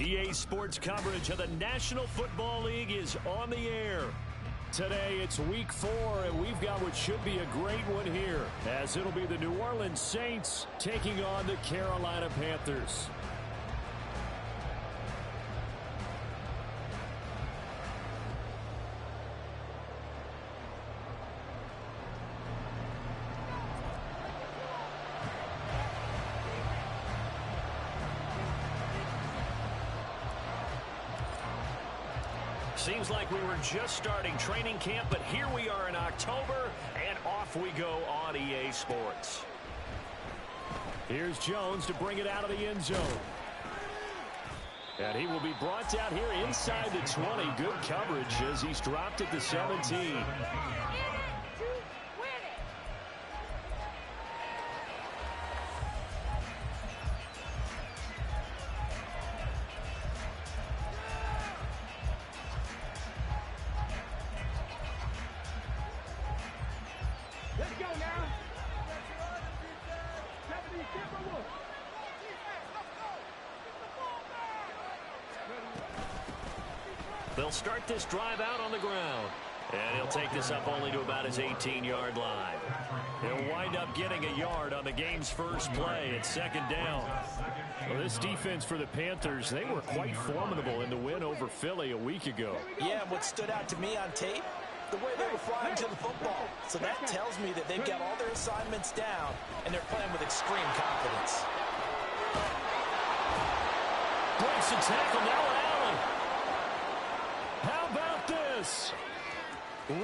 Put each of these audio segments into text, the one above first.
EA Sports coverage of the National Football League is on the air. Today it's week 4, and we've got what should be a great one here, as it'll be the New Orleans Saints taking on the Carolina Panthers. Seems like we were just starting training camp, but here we are in October, and off we go on EA Sports. Here's Jones to bring it out of the end zone. And he will be brought down here inside the 20. Good coverage as he's dropped at the 17. They'll start this drive out on the ground. And he'll take this up only to about his 18-yard line. He'll wind up getting a yard on the game's first play at second down. Well, this defense for the Panthers, they were quite formidable in the win over Philly a week ago. Yeah, and what stood out to me on tape, the way they were flying to the football. So that tells me that they've got all their assignments down, and they're playing with extreme confidence. Breaks the tackle, now Allen. How about this?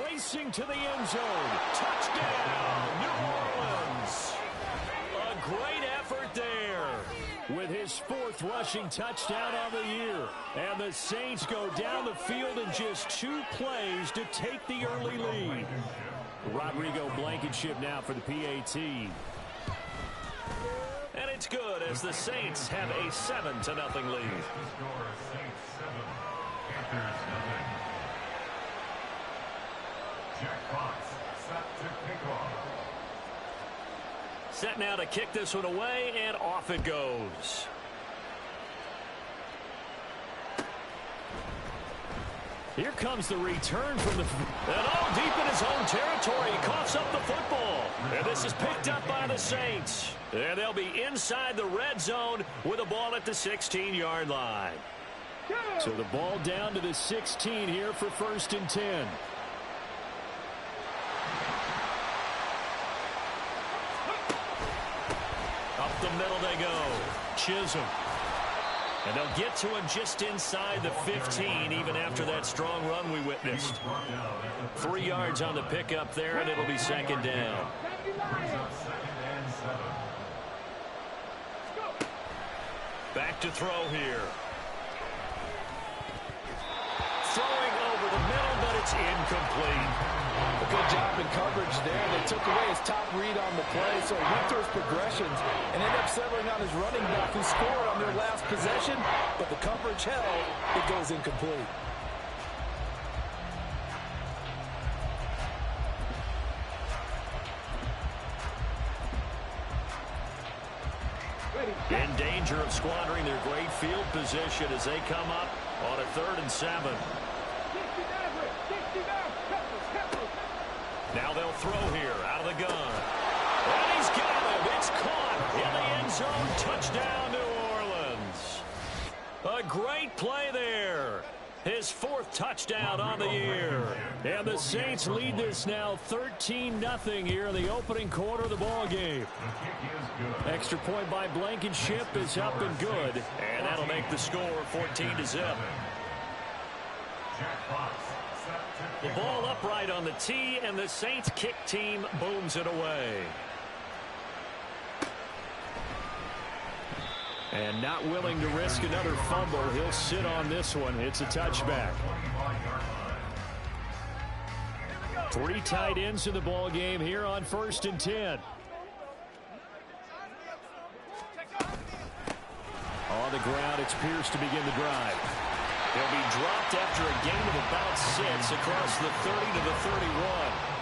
Racing to the end zone. Touchdown, New Orleans. A great effort there with his 4th rushing touchdown on the year. And the Saints go down the field in just 2 plays to take the early lead. Rodrigo Blankenship now for the PAT. And it's good as the Saints have a 7-0 lead. Set now to kick this one away, and off it goes. Here comes the return from the... And all deep in his own territory, he coughs up the football. And this is picked up by the Saints. And they'll be inside the red zone with a ball at the 16-yard line. So the ball down to the 16 here for 1st and 10. Up the middle they go. Chisholm. And they'll get to him just inside the 15, even after that strong run we witnessed. 3 yards on the pickup there, and it'll be second down. Back to throw here. Throwing over the middle, but it's incomplete. A good job in coverage there. They took away his top read on the play, so he went through his progressions and ended up settling on his running back who scored on their last possession, but the coverage held. It goes incomplete. In danger of squandering their great field position as they come up on a 3rd and 7. Now they'll throw here out of the gun. And he's got him. It's caught in the end zone. Touchdown, New Orleans. A great play there. His 4th touchdown on the year. And the Saints lead this now 13-0 here in the opening quarter of the ball game. Extra point by Blankenship is up and good. And that'll make the score 14-0. The ball upright on the tee, and the Saints kick team booms it away. And not willing to risk another fumble, he'll sit on this one. It's a touchback. 3 tight ends in the ball game here on 1st and 10. On the ground, it's Pierce to begin the drive. He'll be dropped after a gain of about 6 across the 30 to the 31.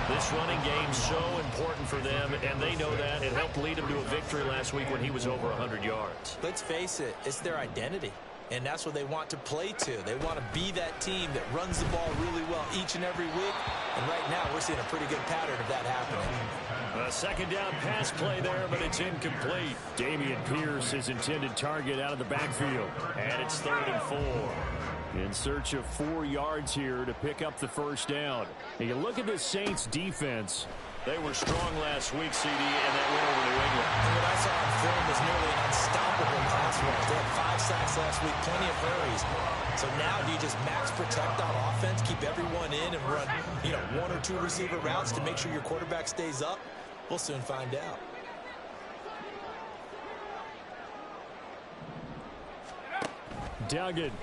This running game so important for them, and they know that. It helped lead them to a victory last week when he was over 100 yards. Let's face it, it's their identity. And that's what they want to play to. They want to be that team that runs the ball really well each and every week. And right now, we're seeing a pretty good pattern of that happening. A second down pass play there, but it's incomplete. Dameon Pierce, his intended target, out of the backfield. And it's 3rd and 4. In search of 4 yards here to pick up the first down. And you look at the Saints defense. They were strong last week, CD, and that win over New England. And what I saw on film was nearly an unstoppable pass rush. They had 5 sacks last week, plenty of hurries. So now do you just max protect on offense, keep everyone in and run, 1 or 2 receiver routes to make sure your quarterback stays up? We'll soon find out. Duggan.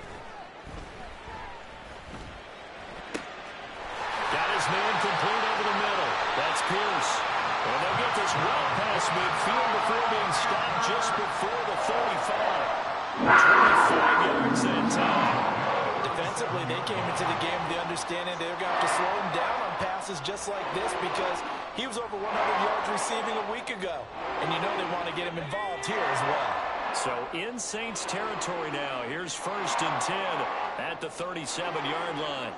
Got his man complete over the middle. That's Pierce. And they'll get this well past midfield before being stopped just before the 35. 25 yards that time. Defensively, they came into the game with the understanding they're going to have to slow him down on passes just like this because he was over 100 yards receiving a week ago. And you know they want to get him involved here as well. So in Saints territory now. Here's 1st and 10 at the 37-yard line.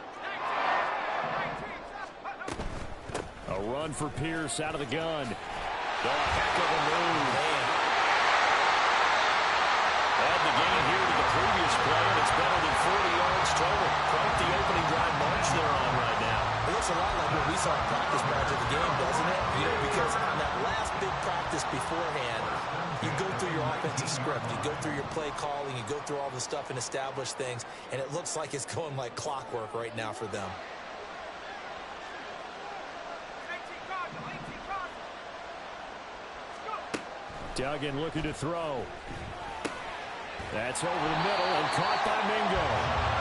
A run for Pierce out of the gun. Oh, a heck of a move. Add the gain here to the previous play, and it's better than 40 yards total. Quite the opening drive march they're on right now. It looks a lot like what we saw in practice prior to the game, doesn't it? Because on that last big practice beforehand, you go through your offensive script, you go through your play calling, you go through all the stuff and establish things, and it looks like it's going like clockwork right now for them. Duggan looking to throw. That's over the middle and caught by Mingo.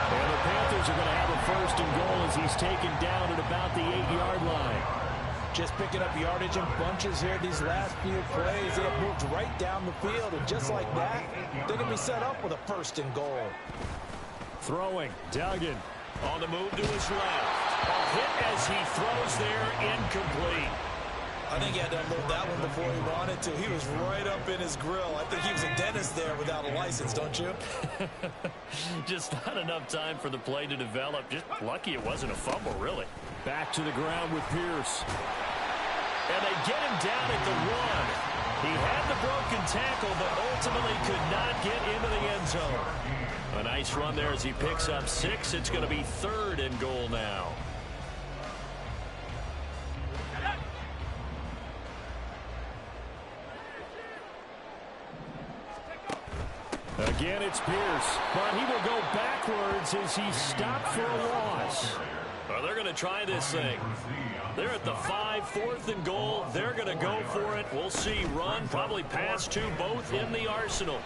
And the Panthers are going to have a 1st and goal as he's taken down at about the 8-yard line. Just picking up yardage in bunches here these last few plays. They have moved right down the field, and just like that, they're going to be set up with a 1st and goal. Throwing, Duggan on the move to his left. A hit as he throws there, incomplete. I think he had to unload that one before he wanted to. He was right up in his grill. I think he was a dentist there without a license, don't you? Just not enough time for the play to develop. Just lucky it wasn't a fumble, really. Back to the ground with Pierce. And they get him down at the 1. He had the broken tackle, but ultimately could not get into the end zone. A nice run there as he picks up 6. It's going to be 3rd and goal now. Again, it's Pierce, but he will go backwards as he's stopped for a loss. Well, they're going to try this thing. They're at the 5, 4th and goal. They're going to go for it. We'll see. Run, probably pass 2, both in the arsenal.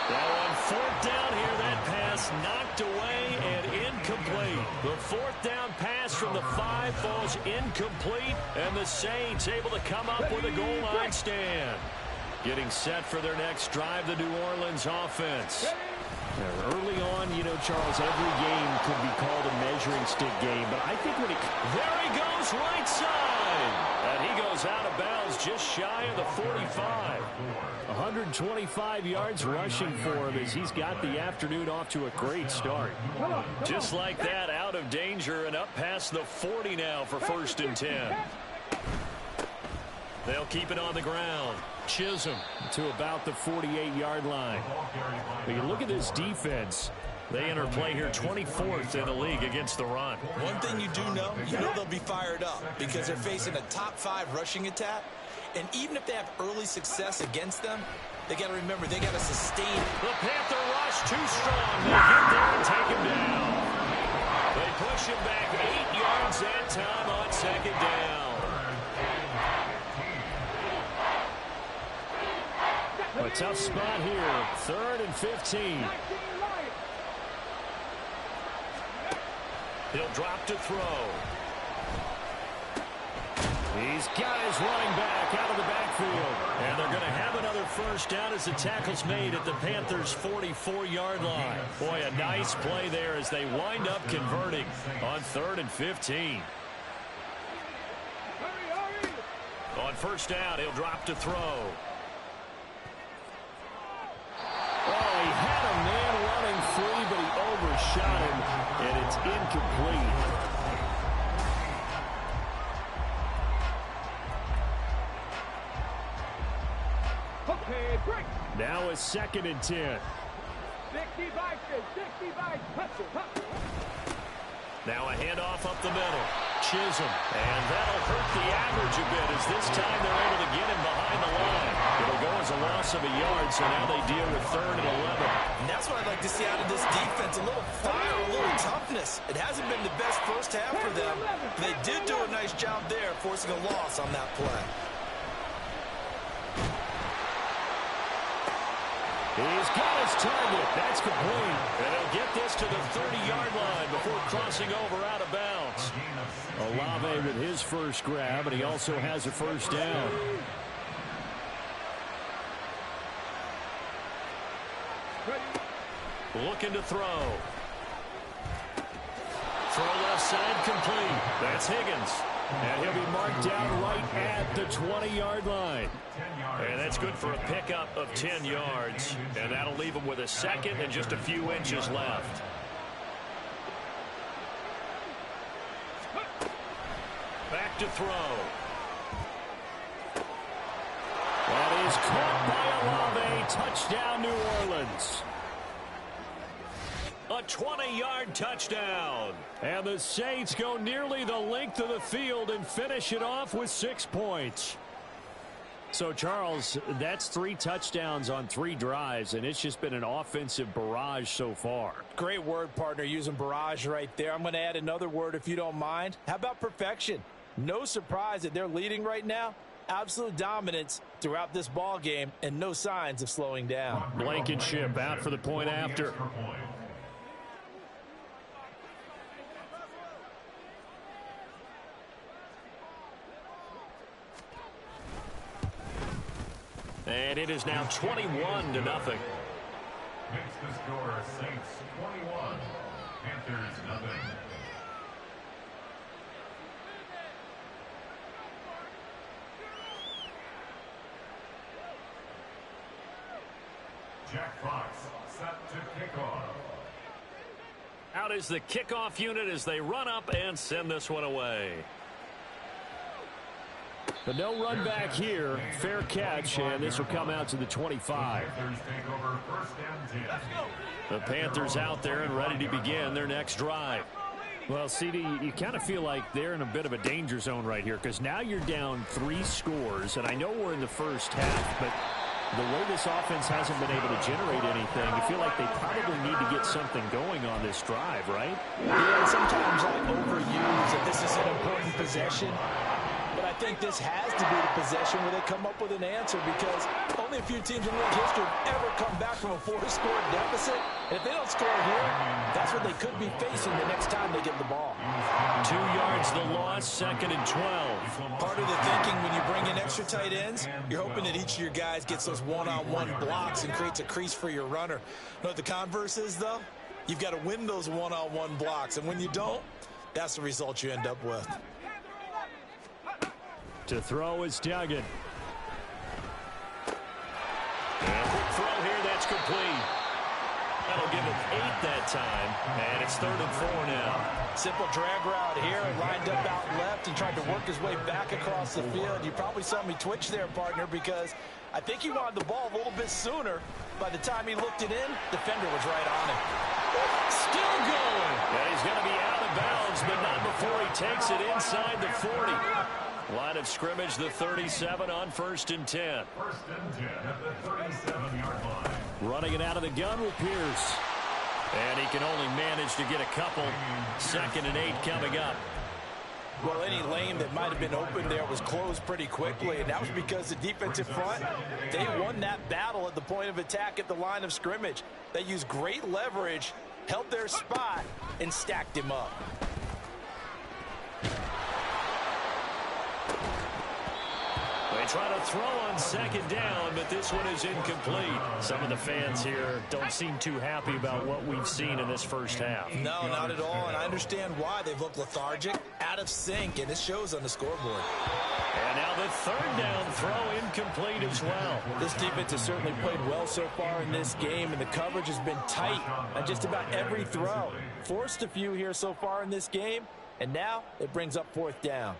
Now on 4th down here, that pass knocked away and incomplete. The 4th down pass from the 5 falls incomplete, and the Saints able to come up with a goal line stand. Getting set for their next drive, the New Orleans offense. Early on, Charles, every game could be called a measuring stick game, but I think when there he goes right side, and he goes out of bounds just shy of the 45. 125 yards rushing for him as he's got the afternoon off to a great start. Just like that, out of danger and up past the 40 now for 1st and 10. They'll keep it on the ground. Chisholm to about the 48-yard line. But you look at this defense. They enter play here 24th in the league against the run. One thing you do know, they'll be fired up because they're facing a top 5 rushing attack. And even if they have early success against them, they got to remember they got to sustain. The Panther rush too strong. They get there and take him down. They push him back 8 yards that time on 2nd down. A tough spot here. 3rd and 15. He'll drop to throw. He's got his running back out of the backfield. And they're going to have another 1st down as the tackle's made at the Panthers' 44-yard line. Boy, a nice play there as they wind up converting on 3rd and 15. On 1st down, he'll drop to throw. Oh, he had him a shot, and it's incomplete. Okay, break. Now a 2nd and 10. 65, 65, Now a handoff up the middle. Chisholm. And that'll hurt the average a bit as this time they're able to get him behind the line. It'll go as a loss of a yard, so now they deal with 3rd and 11. And that's what I'd like to see out of this defense. A little fire, a little toughness. It hasn't been the best first half for them. They did do a nice job there, forcing a loss on that play. He's got his target. That's complete. And he'll get this to the 30-yard line before crossing over out of bounds. Olave with his first grab, and he also has a first down. Looking to throw. Throw left side complete. That's Higgins. And he'll be marked down right at the 20-yard line. And that's good for a pickup of 10 yards. And that'll leave him with a 2nd and just a few inches left. Back to throw. That is caught by Olave. Touchdown, New Orleans. A 20-yard touchdown. And the Saints go nearly the length of the field and finish it off with 6 points. So, Charles, that's 3 touchdowns on 3 drives, and it's just been an offensive barrage so far. Great word, partner, using barrage right there. I'm going to add another word if you don't mind. How about perfection? No surprise that they're leading right now. Absolute dominance throughout this ball game and no signs of slowing down. Blankenship out for the point after. And it is now 21-0. Makes the score Saints 21, Panthers nothing. Jack Fox set to kick off. Out is the kickoff unit as they run up and send this one away. But no run back here. Fair catch, and this will come out to the 25. The Panthers out there and ready to begin their next drive. Well, CD, you kind of feel like they're in a bit of a danger zone right here because now you're down 3 scores, and I know we're in the first half, but the way this offense hasn't been able to generate anything, you feel like they probably need to get something going on this drive, right? Yeah, sometimes I overuse that this is an important possession. But I think this has to be the possession where they come up with an answer because only a few teams in league history have ever come back from a 4-score deficit. And if they don't score here, that's what they could be facing the next time they get the ball. 2 yards the loss, 2nd and 12. Part of the thinking when you bring in extra tight ends, you're hoping that each of your guys gets those one-on-one blocks and creates a crease for your runner. You know what the converse is, though? You've got to win those one-on-one blocks. And when you don't, that's the result you end up with. To throw is Duggan. And quick throw here, that's complete. That'll give him 8 that time, and it's 3rd and 4 now. Simple drag route here, lined up out left and tried to work his way back across the field. You probably saw me twitch there, partner, because I think he wanted the ball a little bit sooner. By the time he looked it in, defender was right on him. Still going. And he's going to be out of bounds, but not before he takes it inside the 40. Line of scrimmage, the 37 on 1st and 10. 1st and 10 at the 37-yard line. Running it out of the gun with Pierce. And he can only manage to get a couple. 2nd and 8 coming up. Well, any lane that might have been open there was closed pretty quickly, and that was because the defensive front, they won that battle at the point of attack at the line of scrimmage. They used great leverage, held their spot, and stacked him up. It's try to throw on second down, but this one is incomplete. Some of the fans here don't seem too happy about what we've seen in this first half. No, not at all, and I understand why. They've looked lethargic, out of sync, and it shows on the scoreboard. And now the third down throw incomplete as well. This defense has certainly played well so far in this game, and the coverage has been tight on just about every throw. Forced a few here so far in this game, and now it brings up fourth down.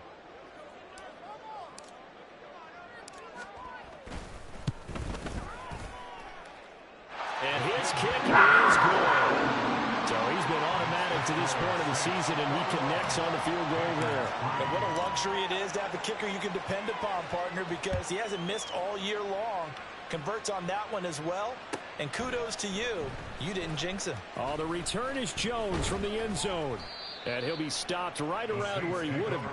And his kick is good. So he's been automatic to this point of the season, and he connects on the field goal there. And what a luxury it is to have a kicker you can depend upon, partner, because he hasn't missed all year long. Converts on that one as well. And kudos to you. You didn't jinx him. Oh, the return is Jones from the end zone. And he'll be stopped right around where he would have.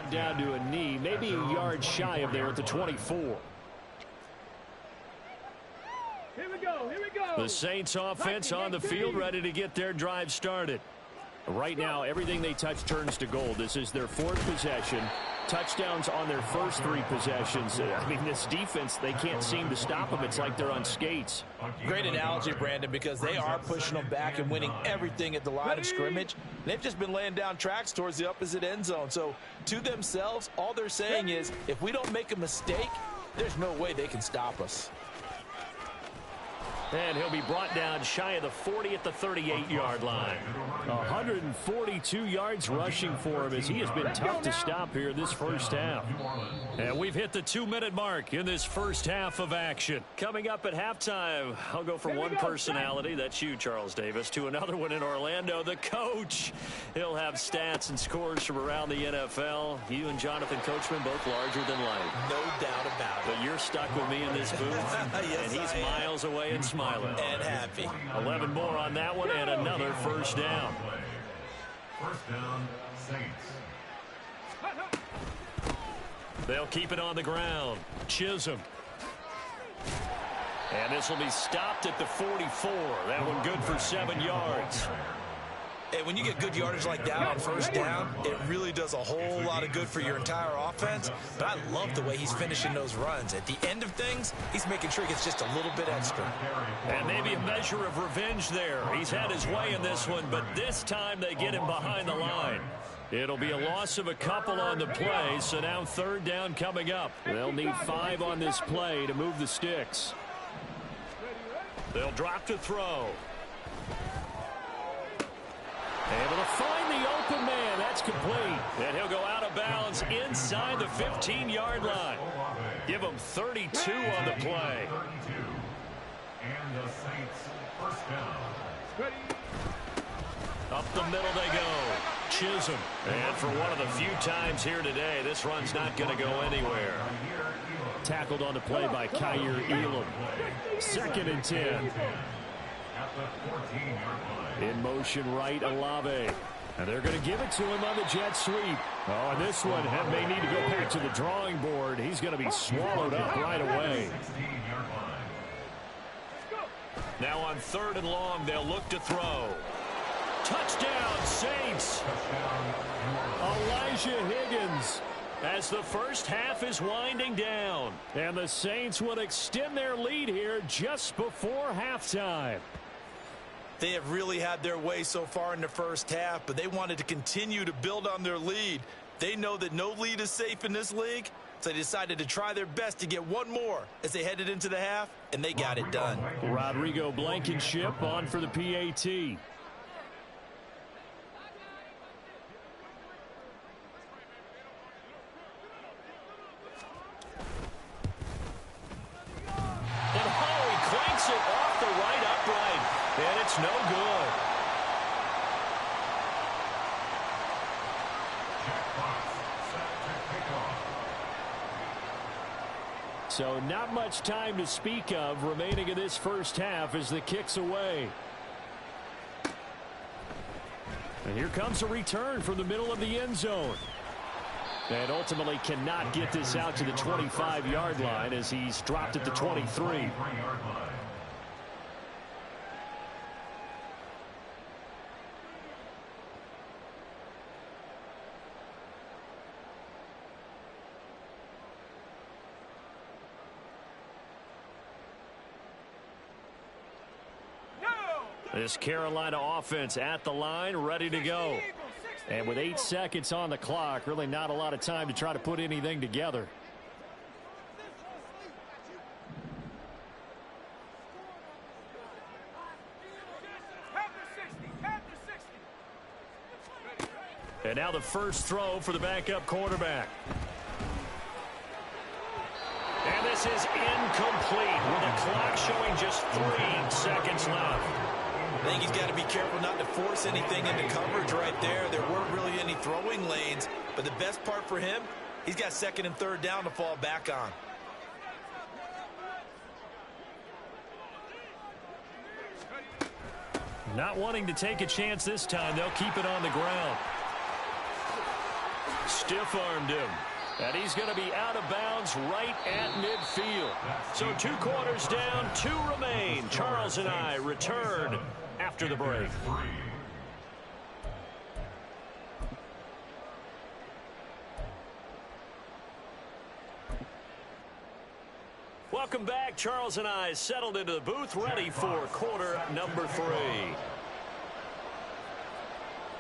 Down to a knee, maybe a yard shy of there at the 24. Here we go, here we go. The Saints offense on the field, ready to get their drive started. Right now, everything they touch turns to gold. This is their fourth possession. Touchdowns on their first three possessions. I mean, this defense, they can't seem to stop them. It's like they're on skates. Great analogy, Brandon, because they are pushing them back and winning everything at the line of scrimmage. They've just been laying down tracks towards the opposite end zone. So to themselves, all they're saying is, if we don't make a mistake, there's no way they can stop us. And he'll be brought down shy of the 40 at the 38-yard line. 142 yards rushing for him as he has been tough to stop here this first half. And we've hit the 2-minute mark in this first half of action. Coming up at halftime, I'll go from one personality, that's you, Charles Davis, to another one in Orlando, the coach. He'll have stats and scores from around the NFL. You and Jonathan Coachman both larger than life. No doubt about it. But you're stuck with me in this booth, Yes, and he's miles away and smiling. And happy. 11 more on that one, and another first down. First down, Saints. They'll keep it on the ground. Chisholm. And this will be stopped at the 44. That one good for 7 yards. And when you get good yardage like that on first down, it really does a whole lot of good for your entire offense. But I love the way he's finishing those runs. At the end of things, he's making sure he gets just a little bit extra. And maybe a measure of revenge there. He's had his way in this one, but this time they get him behind the line. It'll be a loss of a couple on the play, so now third down coming up. They'll need 5 on this play to move the sticks. They'll drop to throw. Able to find the open man. That's complete. And he'll go out of bounds inside the 15-yard line. Give him 32 on the play. 32. And the Saints first down. Up the middle they go. Chisholm. And for one of the few times here today, this run's not going to go anywhere. Tackled on the play by Kyer Elam. 2nd and 10. At the 14-yard line. In motion right, Olave. And they're going to give it to him on the jet sweep. Oh, and this one may need to go back to the drawing board. He's going to be swallowed up right away. 16-yard line. Now on 3rd and long, they'll look to throw. Touchdown, Saints. Elijah Higgins. As the first half is winding down. And the Saints will extend their lead here just before halftime. They have really had their way so far in the first half, but they wanted to continue to build on their lead. They know that no lead is safe in this league, so they decided to try their best to get one more as they headed into the half, and they got it done. Rodrigo Blankenship on for the PAT. So not much time to speak of remaining in this first half as the kick's away. And here comes a return from the middle of the end zone. And ultimately cannot get this out to the 25-yard line as he's dropped at the 23. This Carolina offense at the line, ready to go. And with 8 seconds on the clock, really not a lot of time to try to put anything together. And now the first throw for the backup quarterback. And this is incomplete with the clock showing just 3 seconds left. I think he's got to be careful not to force anything into coverage right there. There weren't really any throwing lanes, but the best part for him, he's got 2nd and 3rd down to fall back on. Not wanting to take a chance this time, they'll keep it on the ground. Stiff-armed him. And he's going to be out of bounds right at midfield. So 2 quarters down, 2 remain. Charles and I return after the break. Welcome back. Charles and I settled into the booth, ready for quarter number 3.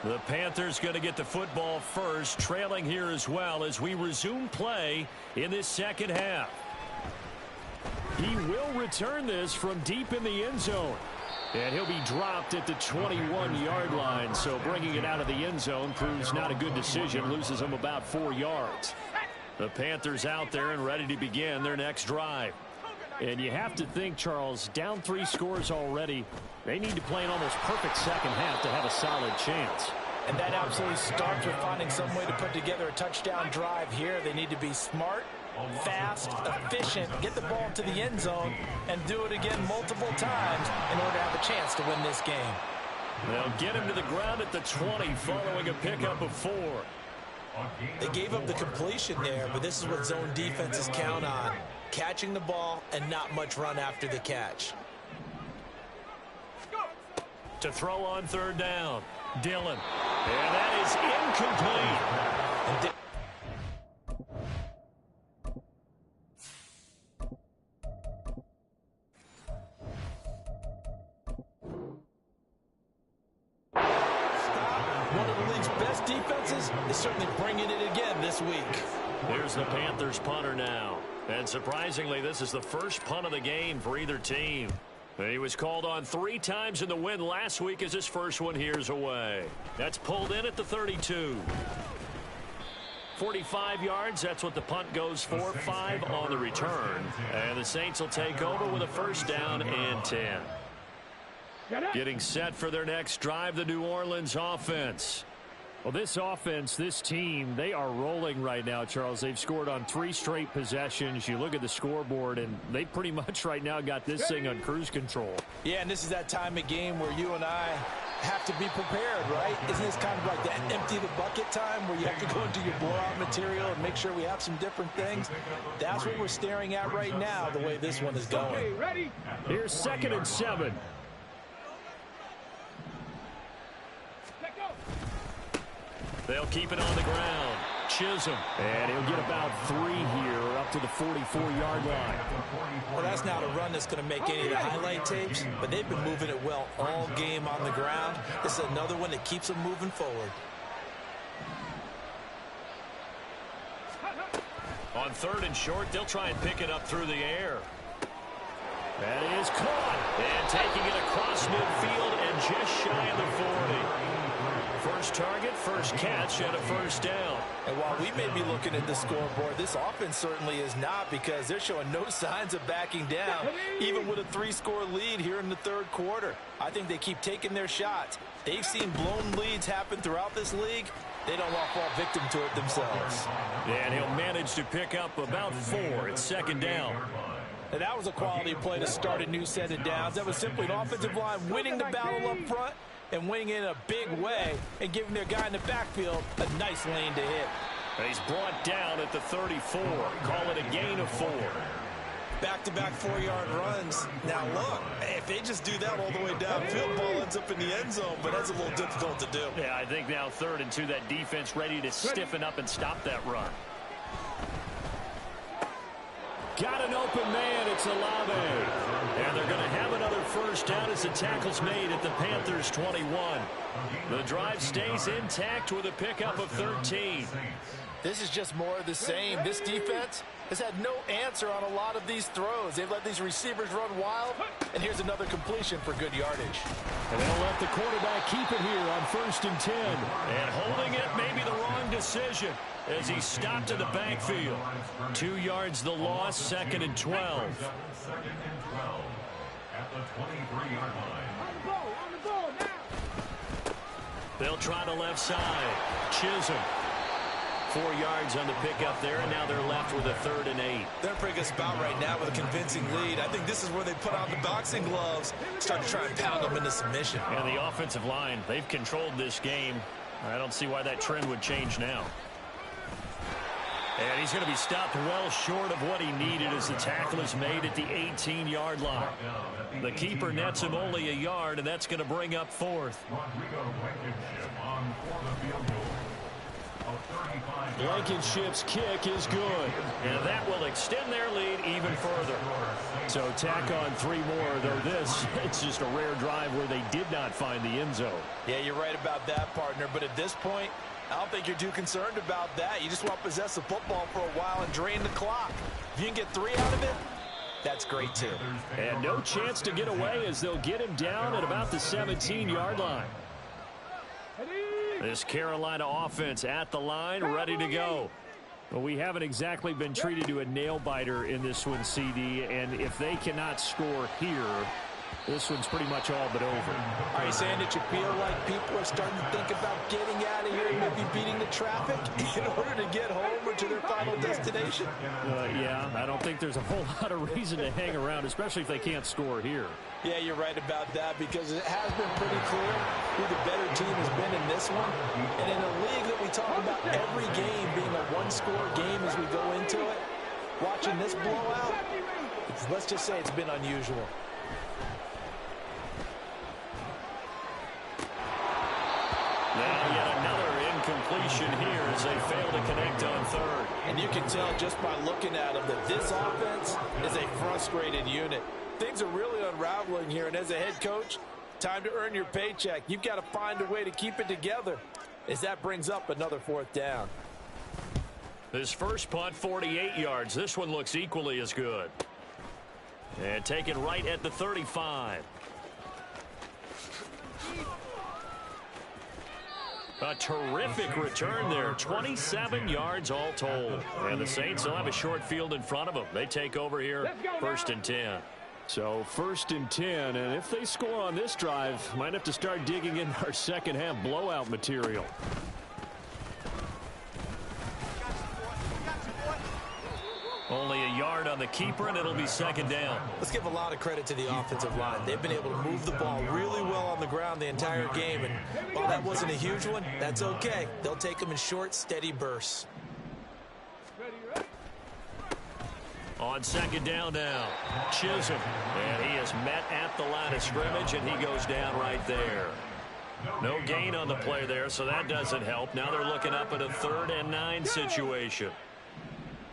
The Panthers going to get the football first, trailing here as well as we resume play in this second half. He will return this from deep in the end zone. And he'll be dropped at the 21-yard line, so bringing it out of the end zone proves not a good decision, loses him about 4 yards. The Panthers out there and ready to begin their next drive. And you have to think, Charles, down 3 scores already. They need to play an almost perfect second half to have a solid chance. And that absolutely starts with finding some way to put together a touchdown drive here. They need to be smart, fast, efficient, get the ball to the end zone, and do it again multiple times in order to have a chance to win this game. They'll get him to the ground at the 20 following a pickup of 4. They gave up the completion there, but this is what zone defenses count on. Catching the ball and not much run after the catch. To throw on 3rd down, Dillon. And that is incomplete. One of the league's best defenses is certainly bringing it again this week. Here's the Panthers punter now. And surprisingly, this is the first punt of the game for either team. He was called on 3 times in the win last week as his first one here's away. That's pulled in at the 32. 45 yards, that's what the punt goes for. 5 on the return. And the Saints will take over with a first down and 10. Getting set for their next drive, the New Orleans offense. Well, this offense, this team, they are rolling right now, Charles. They've scored on 3 straight possessions. You look at the scoreboard, and they pretty much right now got this thing on cruise control. Yeah, and this is that time of game where you and I have to be prepared, right? Isn't this kind of like that empty the bucket time where you have to go into your blowout material and make sure we have some different things? That's what we're staring at right now, the way this one is going. Here's 2nd and 7. They'll keep it on the ground. Chisholm. And he'll get about 3 here up to the 44-yard line. Well, that's not a run that's going to make any of the highlight tapes, but they've been moving it well all game on the ground. This is another one that keeps them moving forward. On 3rd and short, they'll try and pick it up through the air. That is caught. And taking it across midfield and just shy of the 40. First target, first catch, and a first down. And while we may be looking at the scoreboard, this offense certainly is not, because they're showing no signs of backing down, even with a 3-score lead here in the 3rd quarter. I think they keep taking their shots. They've seen blown leads happen throughout this league. They don't want to fall victim to it themselves. And he'll manage to pick up about 4. It's second down. And that was a quality play to start a new set of downs. That was simply an offensive line winning the battle up front and winning in a big way and giving their guy in the backfield a nice lane to hit. He's brought down at the 34. Call it a gain of 4. Back-to-back 4-yard runs. Now, look, if they just do that all the way downfield, ball ends up in the end zone, but that's a little difficult to do. Yeah, I think now 3rd and 2, that defense ready to stiffen up and stop that run. Got an open man. It's Olave. And they're going to have another first down as the tackle's made at the Panthers 21. The drive stays intact with a pickup of 13. This is just more of the same. This defense has had no answer on a lot of these throws. They've let these receivers run wild, and here's another completion for good yardage. And they'll let the quarterback keep it here on 1st and 10. And holding it may be the wrong decision as he stopped in the backfield. 2 yards the loss, 2nd and 12. 2nd and 12 at the 23-yard line. On the ball now. They'll try the left side. Chisholm. 4 yards on the pickup there, and now they're left with a 3rd and 8. They're in a pretty good spot right now with a convincing lead. I think this is where they put on the boxing gloves, start to try and pound them into submission. And the offensive line, they've controlled this game. I don't see why that trend would change now. And he's going to be stopped well short of what he needed as the tackle is made at the 18-yard line. The keeper nets him only a yard, and that's going to bring up 4th. Blankenship's kick is good, and that will extend their lead even further. So tack on 3 more, though this, it's just a rare drive where they did not find the end zone. Yeah, you're right about that, partner, but at this point, I don't think you're too concerned about that. You just want to possess the football for a while and drain the clock. If you can get 3 out of it, that's great, too. And no chance to get away as they'll get him down at about the 17-yard line. This Carolina offense at the line, ready to go. Well, we haven't exactly been treated to a nail-biter in this one, CD, and if they cannot score here, this one's pretty much all but over. Are you saying that you feel like people are starting to think about getting out of here and maybe beating the traffic in order to get home or to their final destination? Yeah, I don't think there's a whole lot of reason to hang around, especially if they can't score here. Yeah, you're right about that because it has been pretty clear who the better team has been in this one. And in a league that we talk about every game being a one-score game as we go into it, watching this blowout, let's just say it's been unusual. Now yet another incompletion here as they fail to connect on 3rd. And you can tell just by looking at them that this offense is a frustrated unit. Things are really unraveling here, and as a head coach, time to earn your paycheck. You've got to find a way to keep it together as that brings up another 4th down. His first punt, 48 yards. This one looks equally as good. And taken right at the 35. A terrific return there. 27 yards all told. And the Saints will have a short field in front of them. They take over here, 1st and 10. So 1st and 10, and if they score on this drive, might have to start digging in our second half blowout material. Only a yard on the keeper, and it'll be 2nd down. Let's give a lot of credit to the offensive line. They've been able to move the ball really well on the ground the entire game, and while that wasn't a huge one, that's okay. They'll take them in short, steady bursts. On 2nd down now, Chisholm, and he is met at the line of scrimmage, and he goes down right there. No gain on the play there, so that doesn't help. Now they're looking up at a 3rd and 9 situation.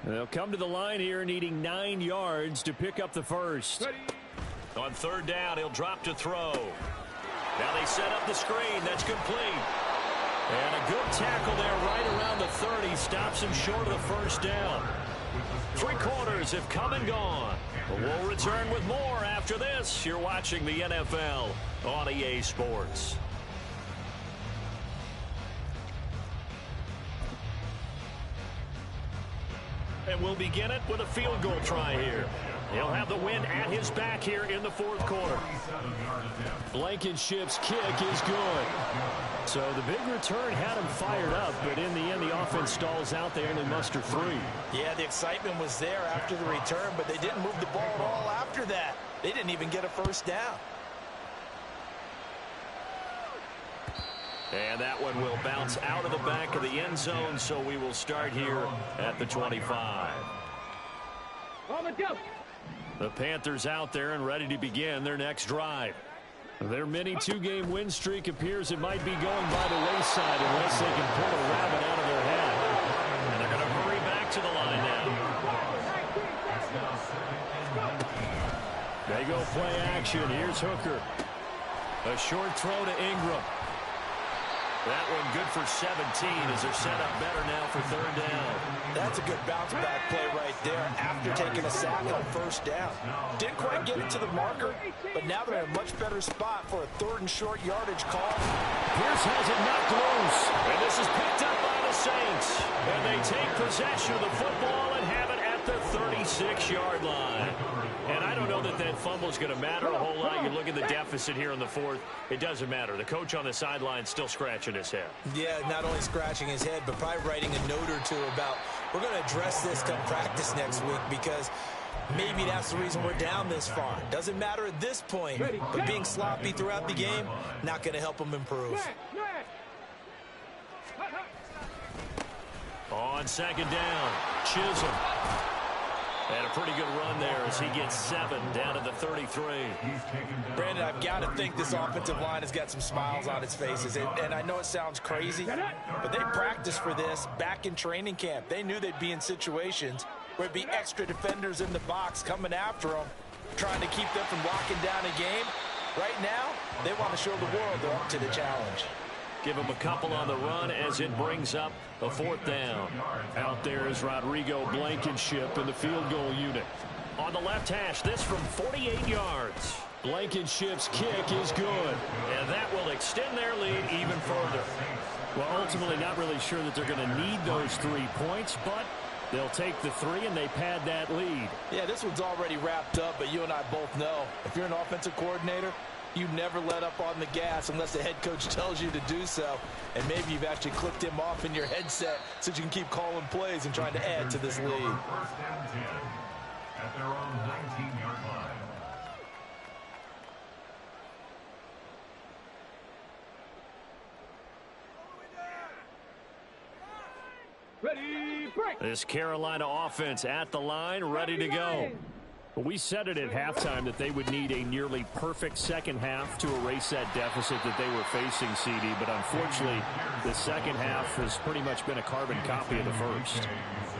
They'll come to the line here needing 9 yards to pick up the first. On 3rd down, he'll drop to throw. Now they set up the screen. That's complete. And a good tackle there right around the 30. Stops him short of the first down. 3 quarters have come and gone. But we'll return with more after this. You're watching the NFL on EA Sports. And we'll begin it with a field goal try here. He'll have the win at his back here in the fourth quarter. Blankenship's kick is good. So the big return had him fired up, but in the end, the offense stalls out. They only muster 3. Yeah, the excitement was there after the return, but they didn't move the ball at all after that. They didn't even get a first down. And that one will bounce out of the back of the end zone, so we will start here at the 25. On the go. The Panthers out there and ready to begin their next drive. Their mini 2-game win streak appears it might be going by the wayside unless they can pull a rabbit out of their hat. And they're going to hurry back to the line now. They go play action. Here's Hooker. A short throw to Ingram. That one good for 17 as they're set up better now for 3rd down. That's a good bounce-back play right there after taking a sack on 1st down. Didn't quite get it to the marker, but now they're in a much better spot for a 3rd and short yardage call. Pierce has it knocked loose, and this is picked up by the Saints. And they take possession of the football and have it at the 36-yard line. And I don't know that that fumble is going to matter a whole lot. You look at the deficit here in the 4th. It doesn't matter. The coach on the sideline still scratching his head. Yeah, not only scratching his head, but probably writing a note or two about, we're going to address this come practice next week because maybe that's the reason we're down this far. Doesn't matter at this point, but being sloppy throughout the game, not going to help them improve. On 2nd down, Chisholm. And a pretty good run there as he gets 7 down to the 33. Brandon, I've got to think this offensive line has got some smiles on its faces. And I know it sounds crazy, but they practiced for this back in training camp. They knew they'd be in situations where it'd be extra defenders in the box coming after them, trying to keep them from locking down a game. Right now, they want to show the world they're up to the challenge. Give him a couple on the run as it brings up a 4th down. Out there is Rodrigo Blankenship in the field goal unit. On the left hash, this from 48 yards. Blankenship's kick is good. And that will extend their lead even further. Well, ultimately not really sure that they're going to need those 3 points, but they'll take the 3 and they pad that lead. Yeah, this one's already wrapped up, but you and I both know if you're an offensive coordinator, you never let up on the gas unless the head coach tells you to do so. And maybe you've actually clicked him off in your headset so you can keep calling plays and trying to add to this lead. 1st and 10 at their own 19-yard line. Ready, break. This Carolina offense at the line, ready to go. Well, we said it at halftime that they would need a nearly perfect second half to erase that deficit that they were facing, CD. But unfortunately, the second half has pretty much been a carbon copy of the first.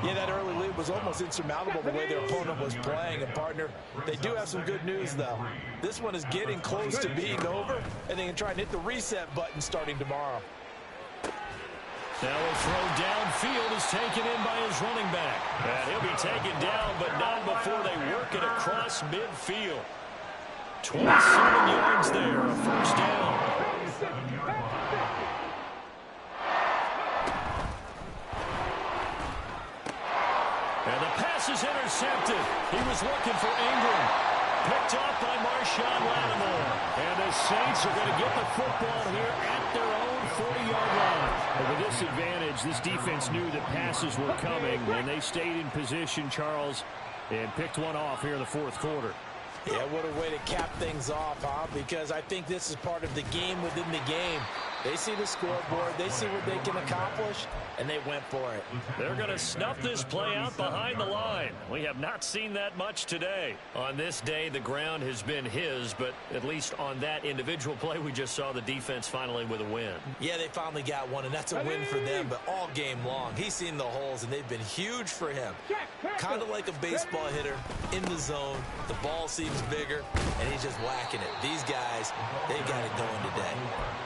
Yeah, that early lead was almost insurmountable the way their opponent was playing. And, partner, they do have some good news, though. This one is getting close to being over, and they can try and hit the reset button starting tomorrow. Now a throw downfield is taken in by his running back. And he'll be taken down, but not before they work it across midfield. 27 yards there, a 1st down. And the pass is intercepted. He was looking for Ingram. Picked off by Marshawn Lattimore. And the Saints are going to get the football here at their own 40-yard line. And with this advantage, this defense knew that passes were coming, and they stayed in position, Charles, and picked one off here in the 4th quarter. Yeah, what a way to cap things off, huh? Because I think this is part of the game within the game. They see the scoreboard, they see what they can accomplish, and they went for it. They're going to snuff this play out behind the line. We have not seen that much today. On this day, the ground has been his, but at least on that individual play, we just saw the defense finally with a win. Yeah, they finally got one, and that's a win for them, but all game long, he's seen the holes, and they've been huge for him. Kind of like a baseball hitter in the zone. The ball seems bigger, and he's just whacking it. These guys, they got it going today.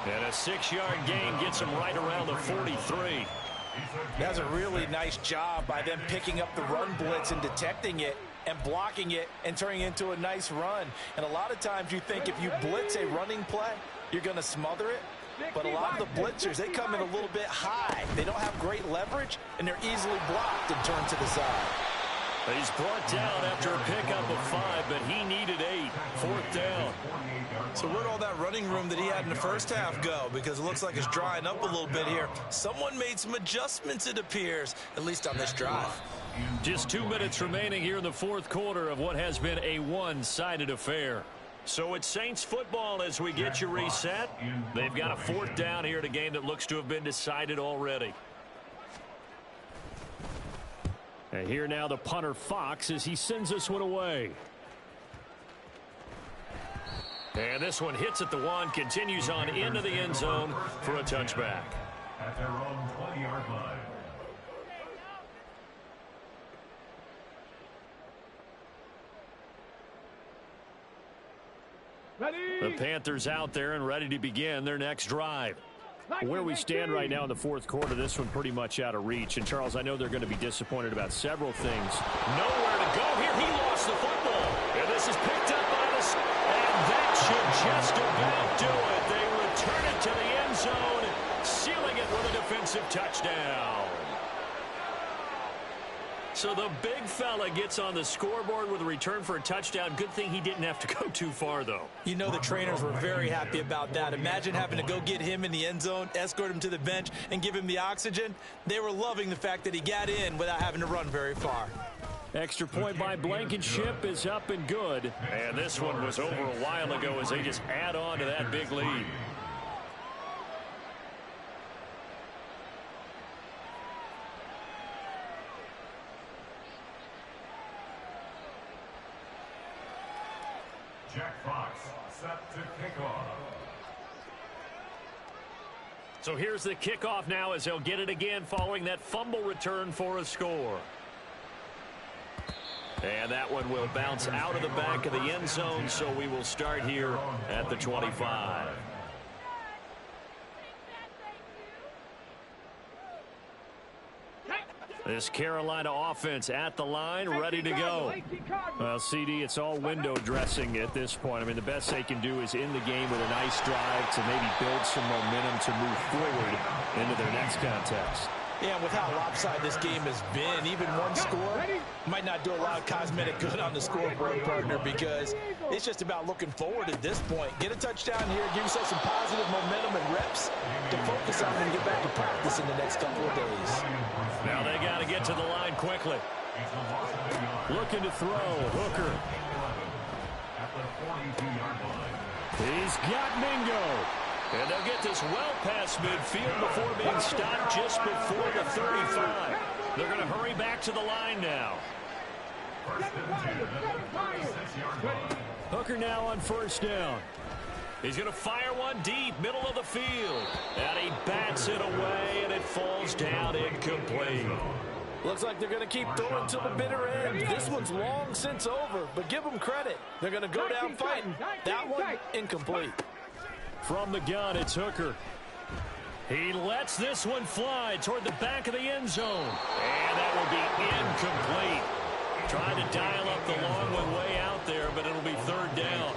And a 6-yard gain gets him right around the 43. That's a really nice job by them picking up the run blitz and detecting it and blocking it and turning it into a nice run. And a lot of times you think if you blitz a running play, you're going to smother it. But a lot of the blitzers, they come in a little bit high. They don't have great leverage, and they're easily blocked and turned to the side. He's brought down after a pickup of 5, but he needed 8. 4th down. So where'd all that running room that he had in the first half go? Because it looks like it's drying up a little bit here. Someone made some adjustments, it appears, at least on this drive. Just 2 minutes remaining here in the 4th quarter of what has been a one-sided affair. So it's Saints football as we get you reset. They've got a 4th down here in a game that looks to have been decided already. And here now the punter Fox as he sends this one away. And this one hits at the 1, continues on into the end zone for a touchback. At their own 20-yard line. The Panthers out there and ready to begin their next drive. Where we stand right now in the 4th quarter, this one pretty much out of reach. And, Charles, I know they're going to be disappointed about several things. Nowhere to go here. He lost the football. And this is picked up by the... And that should just about do it. They return it to the end zone, sealing it with a defensive touchdown. So the big fella gets on the scoreboard with a return for a touchdown. Good thing he didn't have to go too far, though. You know the trainers were very happy about that. Imagine having to go get him in the end zone, escort him to the bench, and give him the oxygen. They were loving the fact that he got in without having to run very far. Extra point by Blankenship is up and good. And this one was over a while ago as they just add on to that big lead. Jack Fox set to kick off. So here's the kickoff now as they'll get it again following that fumble return for a score. And that one will bounce out of the back of the end zone, so we will start here at the 25. This Carolina offense at the line, ready to go. Well, CD, it's all window dressing at this point. I mean, the best they can do is end the game with a nice drive to maybe build some momentum to move forward into their next contest. Yeah, and with how lopsided this game has been, even one score might not do a lot of cosmetic good on the scoreboard, partner, because it's just about looking forward at this point. Get a touchdown here, give yourself some positive momentum and reps to focus on and get back to practice in the next couple of days. Now they got to get to the line quickly. Looking to throw, Hooker. At the 42-yard line. He's got Mingo. And they'll get this well past midfield before being stopped just before the 35. They're going to hurry back to the line now. First and 10 at the 36-yard line. Hooker now on first down. He's going to fire one deep, middle of the field. And he bats it away, and it falls down incomplete. Looks like they're going to keep throwing till the bitter end. This one's long since over, but give them credit. They're going to go down fighting. That one, incomplete. From the gun, it's Hooker. He lets this one fly toward the back of the end zone. And that will be incomplete. Trying to dial up the long one way out there, but it'll be third down.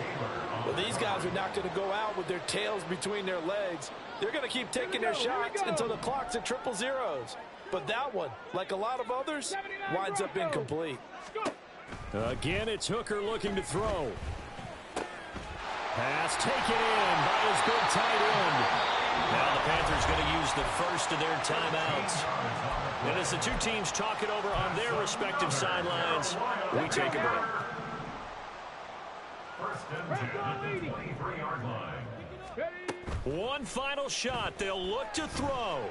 Well, these guys are not going to go out with their tails between their legs. They're going to keep taking their shots until the clock's at triple zeros. But that one, like a lot of others, winds up incomplete. Again, it's Hooker looking to throw. Pass taken in by his big tight end. Now the Panthers going to use the first of their timeouts. And as the two teams talk it over on their respective sidelines, we take a break. First and 10 at the 23-yard line. One final shot. They'll look to throw.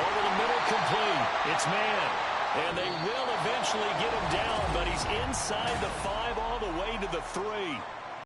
Over the middle, complete. It's man. And they will eventually get him down, but he's inside the 5 all the way to the 3.